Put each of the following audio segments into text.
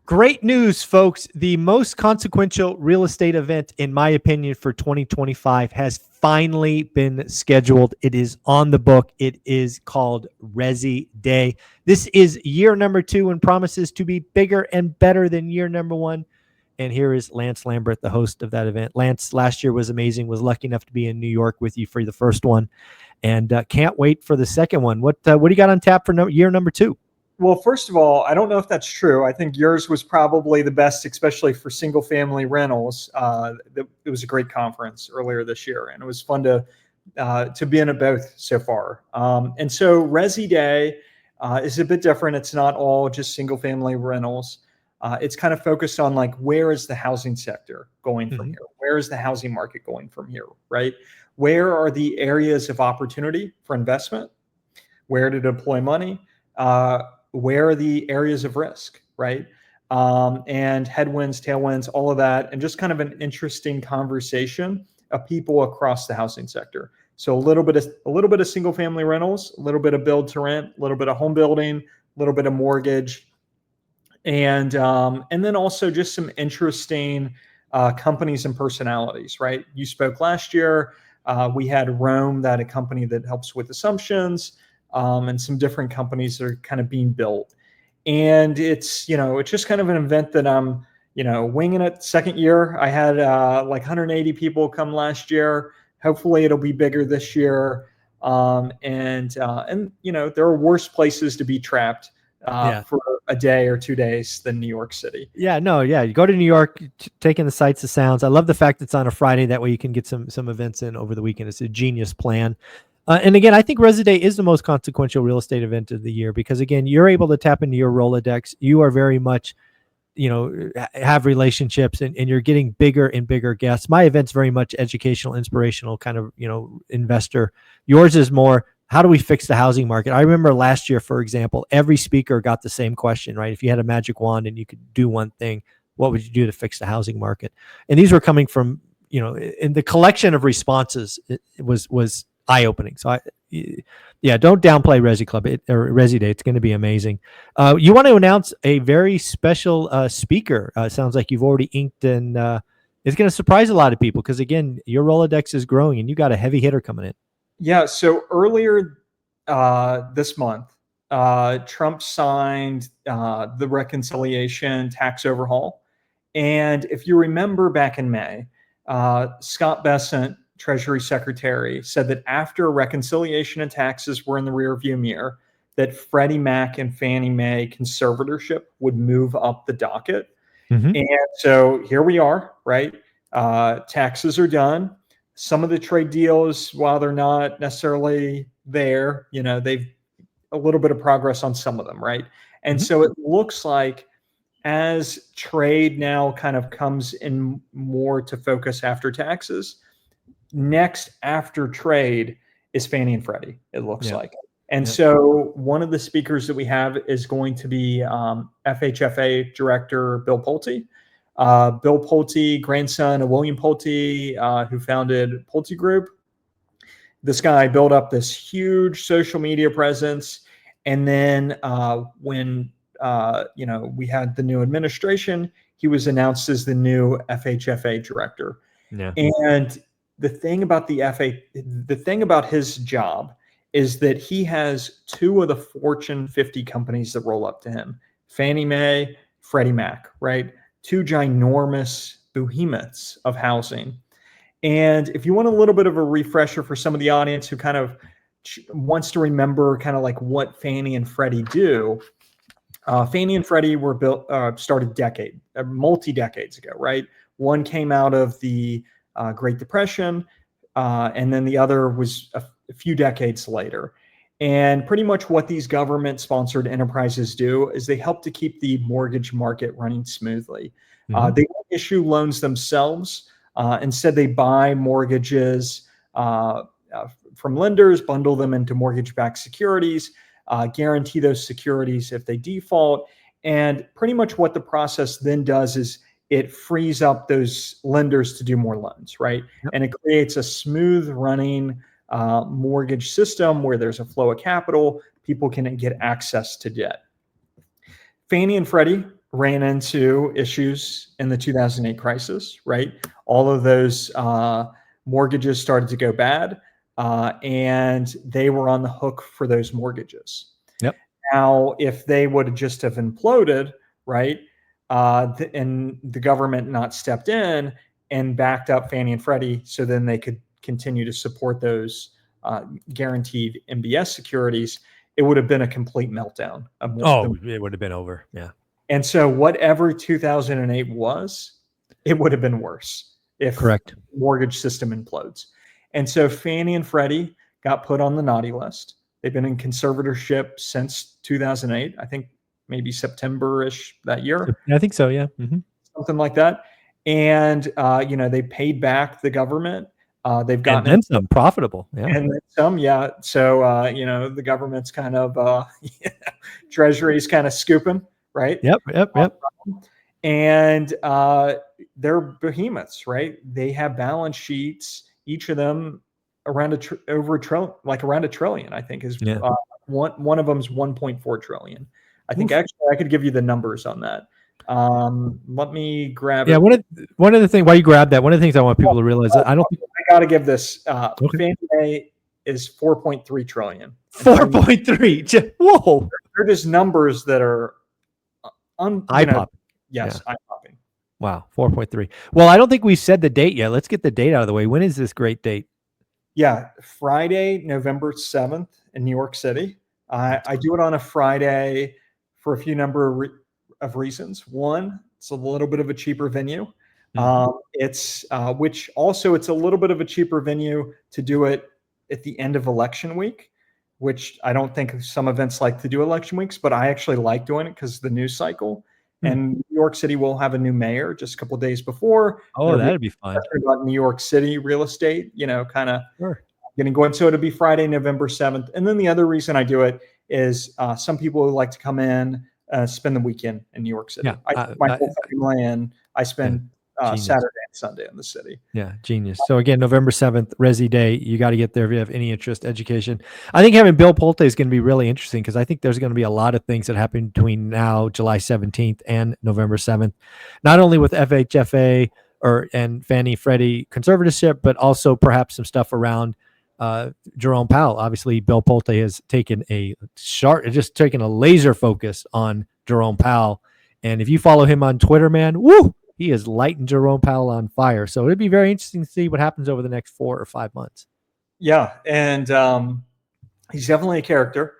Great news, folks. The most consequential real estate event, in my opinion, for 2025 has finally been scheduled. It is on the book. It is called Resi Day. This is year number 2 and promises to be bigger and better than year number 1. And here is Lance Lambert, the host of that event. Lance, last year was amazing. Was lucky enough to be in New York with you for the first one, and can't wait for the second one. What do you got on tap for year number 2? Well, first of all, I don't know if that's true. I think yours was probably the best, especially for single family rentals. It was a great conference earlier this year, and it was fun to be in it both so far. And so Resi Day is a bit different. It's not all just single family rentals. It's kind of focused on like, where is the housing sector going from here? Where is the housing market going from here, right? Where are the areas of opportunity for investment? Where to deploy money? Where are the areas of risk, right? And headwinds, tailwinds, all of that, and just kind of an interesting conversation of people across the housing sector. So a little bit of single family rentals, a little bit of build to rent, a little bit of home building, a little bit of mortgage, and then also just some interesting companies and personalities, right? You spoke last year. We had Rome, that a company that helps with assumptions. And some different companies that are kind of being built. And it's just kind of an event that I'm, winging it. Second year, I had like 180 people come last year. Hopefully it'll be bigger this year. And there are worse places to be trapped for a day or 2 days than New York City. Yeah, you go to New York, taking the sights and sounds. I love the fact it's on a Friday. That way you can get some events in over the weekend. It's a genius plan. And again, I think Resi Day is the most consequential real estate event of the year because, again, you're able to tap into your Rolodex. You are very much, have relationships and you're getting bigger and bigger guests. My event's very much educational, inspirational kind of, investor. Yours is more, how do we fix the housing market? I remember last year, for example, every speaker got the same question, right? If you had a magic wand and you could do one thing, what would you do to fix the housing market? And these were coming from, in the collection of responses, it was eye-opening. So don't downplay Resi Club or Resi Day. It's going to be amazing. You want to announce a very special speaker. Sounds like you've already inked, and it's going to surprise a lot of people because, again, your Rolodex is growing and you got a heavy hitter coming in. Yeah. So earlier this month, Trump signed the reconciliation tax overhaul. And if you remember back in May, Scott Bessent, Treasury Secretary, said that after reconciliation and taxes were in the rearview mirror, that Freddie Mac and Fannie Mae conservatorship would move up the docket. And so here we are, right? Taxes are done. Some of the trade deals, while they're not necessarily there, they've a little bit of progress on some of them, right? And so it looks like as trade now kind of comes in more to focus after taxes, next after trade is Fannie and Freddie, it looks like. And so one of the speakers that we have is going to be FHFA Director Bill Pulte. Bill Pulte, grandson of William Pulte, who founded Pulte Group. This guy built up this huge social media presence. And then when we had the new administration, he was announced as the new FHFA Director. And the thing about his job is that he has 2 of the Fortune 50 companies that roll up to him, Fannie Mae, Freddie Mac, right? 2 ginormous behemoths of housing. And if you want a little bit of a refresher for some of the audience who kind of wants to remember kind of like what Fannie and Freddie do, Fannie and Freddie were started multi-decades ago, right? One came out of the Great Depression, and then the other was a few decades later. And pretty much what these government-sponsored enterprises do is they help to keep the mortgage market running smoothly. They don't issue loans themselves. Instead, they buy mortgages from lenders, bundle them into mortgage-backed securities, guarantee those securities if they default. And pretty much what the process then does is it frees up those lenders to do more loans, right? And it creates a smooth running mortgage system where there's a flow of capital, people can get access to debt. Fannie and Freddie ran into issues in the 2008 crisis, right? All of those mortgages started to go bad, and they were on the hook for those mortgages. Yep. Now, if they would have just have imploded, right, and the government not stepped in and backed up Fannie and Freddie, so then they could continue to support those guaranteed MBS securities, it would have been a complete meltdown. It would have been over. Yeah. And so whatever 2008 was, it would have been worse if Correct. the mortgage system implodes. And so Fannie and Freddie got put on the naughty list. They've been in conservatorship since 2008, I think maybe September-ish that year. I think so, yeah. Mm-hmm. Something like that. And, they paid back the government. They've gotten and some profitable. Yeah. And then some, yeah. So, the government's kind of, Treasury's kind of scooping, right? Yep. And they're behemoths, right? They have balance sheets, each of them around around $1 trillion, I think is one of them is 1.4 trillion. I think actually I could give you the numbers on that. Let me grab it. Yeah, one of the things, while you grab that, one of the things I want people to realize, I got to give this. Fannie Mae is 4.3 trillion. 4.3. Whoa. They're just numbers that are eye-popping. Yes, eye-popping. Wow, 4.3. Well, I don't think we said the date yet. Let's get the date out of the way. When is this great date? Yeah, Friday, November 7th in New York City. I do it on a Friday for a few number of reasons. One, it's a little bit of a cheaper venue. It's a little bit of a cheaper venue to do it at the end of election week, which I don't think some events like to do election weeks, but I actually like doing it because of the news cycle. And New York City will have a new mayor just a couple of days before. Oh, that'd be fun. About New York City real estate, kind of getting going. So it'll be Friday, November 7th. And then the other reason I do it is some people would like to come in, spend the weekend in New York City. Yeah, my whole family, and I spend Saturday and Sunday in the city. Yeah, genius. So again, November 7th, Resi Day. You got to get there if you have any interest, education. I think having Bill Pulte is going to be really interesting because I think there's going to be a lot of things that happen between now, July 17th, and November 7th, not only with FHFA and Fannie Freddie conservatorship, but also perhaps some stuff around Jerome Pal. Obviously, Bill Pulte has taken a laser focus on Jerome Pal. And if you follow him on Twitter, man, woo, he is lighting Jerome Powell on fire. So it'd be very interesting to see what happens over the next 4 or 5 months. Yeah, and he's definitely a character.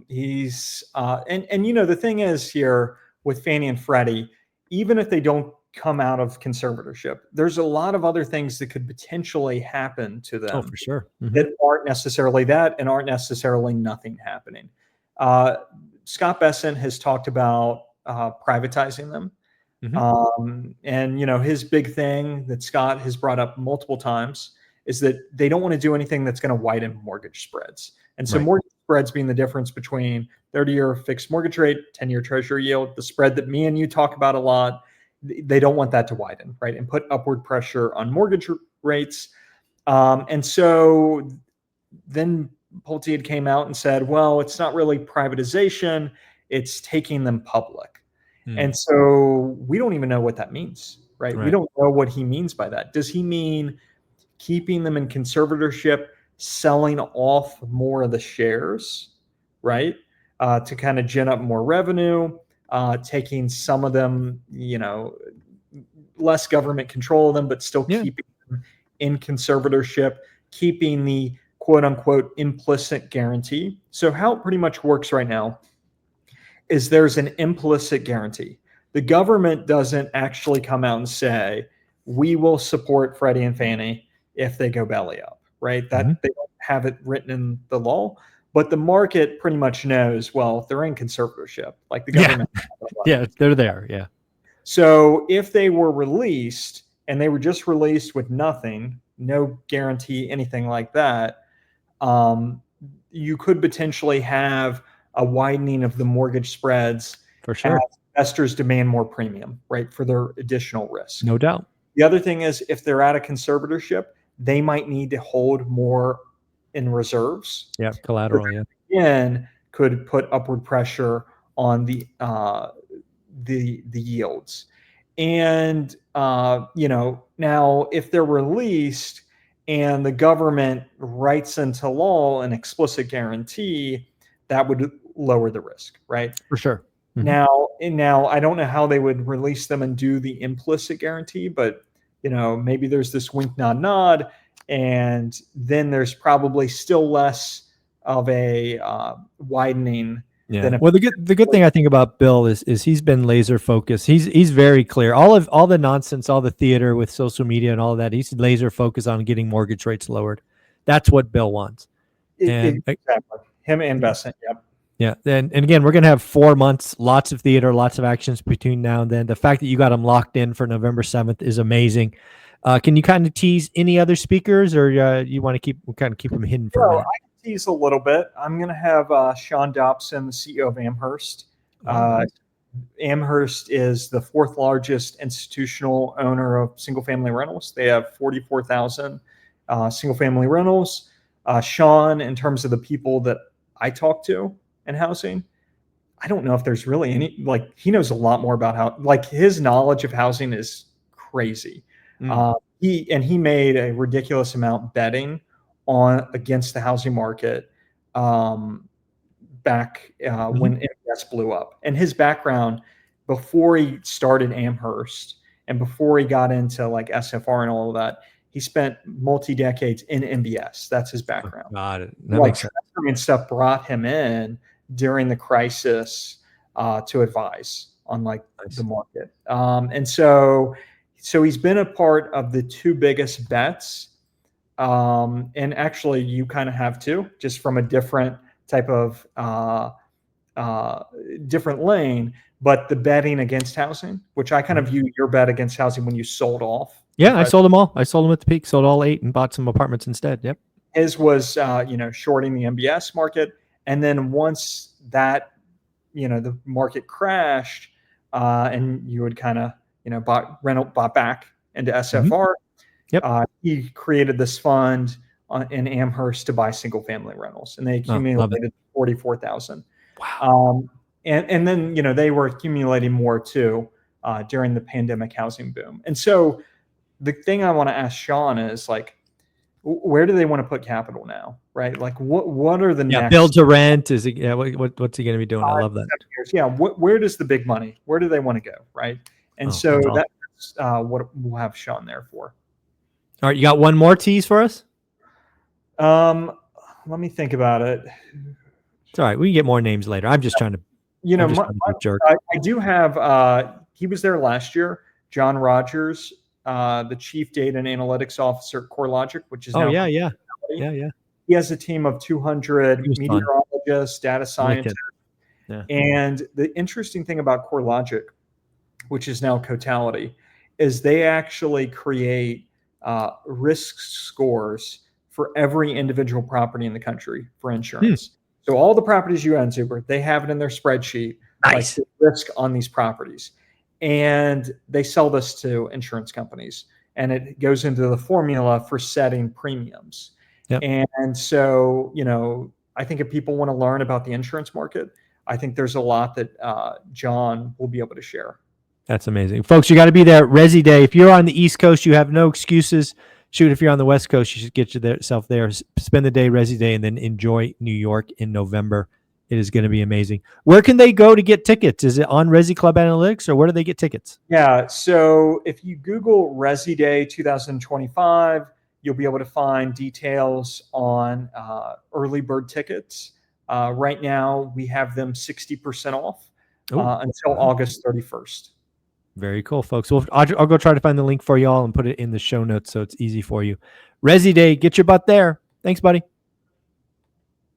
He's the thing is here with Fannie and Freddie, even if they don't come out of conservatorship, there's a lot of other things that could potentially happen to them. Oh, for sure. That aren't necessarily that and aren't necessarily nothing happening. Scott Bessent has talked about privatizing them. His big thing that Scott has brought up multiple times is that they don't want to do anything that's going to widen mortgage spreads. And so mortgage spreads being the difference between 30-year fixed mortgage rate, 10-year treasury yield, the spread that me and you talk about a lot, they don't want that to widen, right? And put upward pressure on mortgage rates. And so then Pulte came out and said, well, it's not really privatization, it's taking them public. And so we don't even know what that means, right? We don't know what he means by that. Does he mean keeping them in conservatorship, selling off more of the shares, right? To kind of gin up more revenue, taking some of them, less government control of them, but still keeping them in conservatorship, keeping the quote unquote implicit guarantee. So how it pretty much works right now is there's an implicit guarantee. The government doesn't actually come out and say, we will support Freddie and Fannie if they go belly up, right? That they don't have it written in the law, but the market pretty much knows, well, if they're in conservatorship, like the government. Yeah, they're there. Yeah. So if they were released and they were just released with nothing, no guarantee, anything like that, you could potentially have a widening of the mortgage spreads for sure. As investors demand more premium, right, for their additional risk. No doubt. The other thing is if they're out of conservatorship, they might need to hold more in reserves. Yeah, collateral. Yeah. Again, could put upward pressure on the the yields. And now if they're released and the government writes into law an explicit guarantee, that would lower the risk, right? For sure. Mm-hmm. Now I don't know how they would release them and do the implicit guarantee, but maybe there's this wink, nod, and then there's probably still less of a widening. Yeah. Well, the good thing I think about Bill is he's been laser focused. He's very clear. All the nonsense, all the theater with social media and all that, he's laser focused on getting mortgage rates lowered. That's what Bill wants. Exactly. Him and Besant. Yep. Yeah. And again, we're going to have 4 months, lots of theater, lots of actions between now and then. The fact that you got them locked in for November 7th is amazing. Can you kind of tease any other speakers, or you want to keep them hidden for a minute? I can tease a little bit. I'm going to have Sean Dobson, the CEO of Amherst. Amherst is the 4th largest institutional owner of single-family rentals. They have 44,000 single-family rentals. Sean, in terms of the people that I talk to in housing, I don't know if there's really any, he knows a lot more about how, his knowledge of housing is crazy. He made a ridiculous amount betting against the housing market back when MBS blew up. And his background before he started Amherst and before he got into SFR and all of that, he spent multi-decades in MBS. That's his background. Got it. That makes sense. And stuff brought him in during the crisis to advise on the market. And so he's been a part of the 2 biggest bets. And actually you kind of have too, just from a different type of different lane, but the betting against housing, which I kind of view your bet against housing when you sold off. Yeah, I sold them all. I sold them at the peak, sold all 8 and bought some apartments instead. Yep. His was, shorting the MBS market. And then once that, the market crashed and you would kind of, bought back into SFR. Yep. He created this fund in Amherst to buy single family rentals, and they accumulated 44,000. Wow. And then, they were accumulating more too during the pandemic housing boom. And so the thing I want to ask Sean is where do they want to put capital now? Right? What are the next build to rent? Is it, what's he going to be doing? I love that. Years? Yeah. Where does the big money, where do they want to go? Right. And so that's what we'll have Sean there for. All right. You got one more tease for us? Let me think about it. It's all right. We can get more names later. I'm just trying to, jerk. I do have, he was there last year, John Rogers, the chief data and analytics officer at CoreLogic, which is now. Yeah. He has a team of 200 meteorologists, data scientists. Yeah. And the interesting thing about CoreLogic, which is now Cotality, is they actually create risk scores for every individual property in the country for insurance. So all the properties you own, Super, they have it in their spreadsheet, nice. The risk on these properties. And they sell this to insurance companies. And it goes into the formula for setting premiums. Yep. And so, I think if people want to learn about the insurance market, I think there's a lot that John will be able to share. That's amazing. Folks, you got to be there. Resi Day. If you're on the East Coast, you have no excuses. Shoot, if you're on the West Coast, you should get yourself there. Spend the day, Resi Day, and then enjoy New York in November. It is going to be amazing. Where can they go to get tickets? Is it on Resi Club Analytics, or where do they get tickets? Yeah, so if you Google Resi Day 2025, you'll be able to find details on early bird tickets. Right now, we have them 60% off until August 31st. Very cool, folks. Well, I'll go try to find the link for you all and put it in the show notes so it's easy for you. Resi Day, get your butt there. Thanks, buddy.